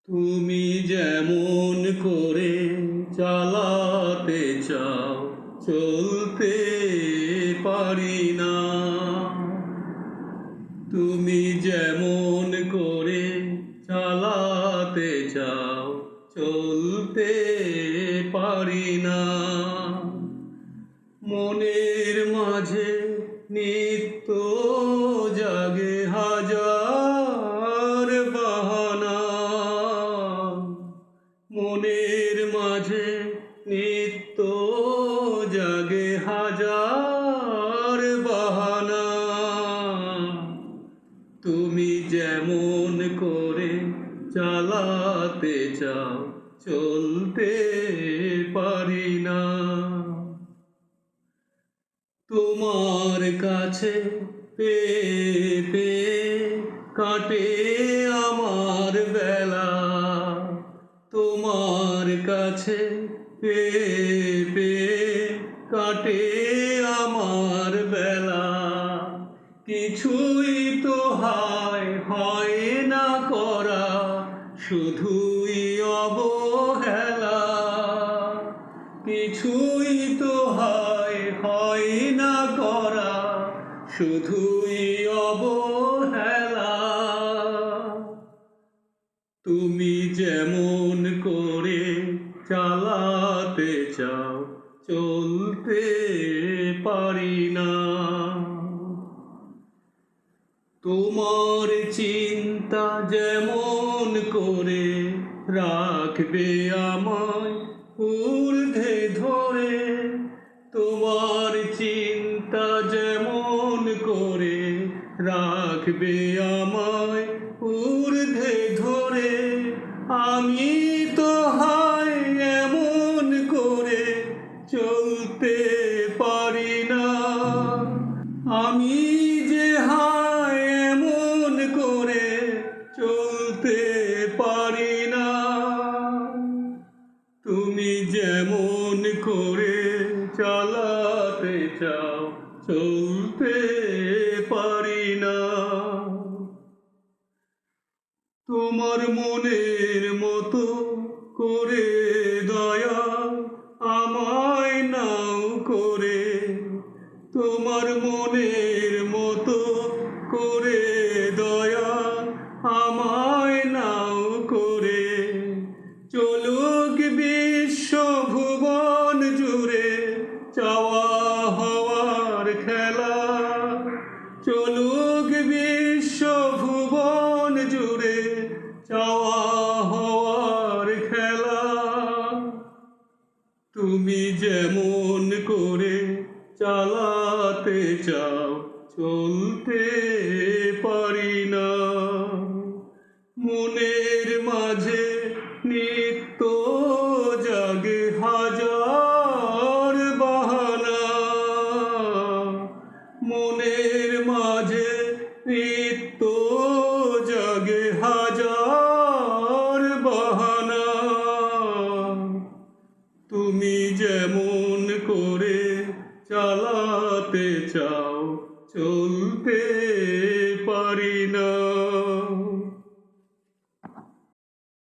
তুমি যেমন করে চালাতে চাও চলতে পারি না। তুমি যেমন করে চালাতে চাও চলতে পারি না। মনের মাঝে নিত্য জাগে হাজার বাহানা। মনের মাঝে নিত্য জাগে হাজার বাহানা। তুমি যেমন করে চালাতে চাও চলতে পারি না। তোমার কাছে পেয়ে পেয়ে কাটে আমার বেলা। তোমার কাছে পেয়ে পেয়ে কাটে আমার বেলা। কিছুই তো হয় না করা, শুধুই অবহেলা। কিছুই তো হয় না করা, শুধুই অবহেলা। তুমি যেমন করে চালাতে চাও চলতে পারি না। তোমার চিন্তা যেমন করে রাখবে আমায় ঊর্ধ্বে ধরে। তোমার চিন্তা যেমন করে রাখবে আমায় ঊর্ধ্বে ধরে। আমি তো এমন করে চলতে পারি না। আমি যে এমন করে চলতে পারি না। তুমি যেমন করে চালাতে চাও চলতে পারি না। তোমার মনের মতো করে দয়া আমায় নাও করে। তোমার মনের মতো করে দয়া আমায় নাও করে। চলুক বিশ্ব ভুবন জুড়ে চাওয়া হওয়ার খেলা। চলুক বিশ্ব ভুবন জুড়ে চাওয়া হওয়ার খেলা। তুমি যেমন করে চালাতে চাও চলতে পারি না। মনের মাঝে নিত্য জাগে হাজার বাহানা। মনের মাঝে নিত্য জাগে হাজার বাহানা। তুমি যেমন করে চালাতে চাও চলতে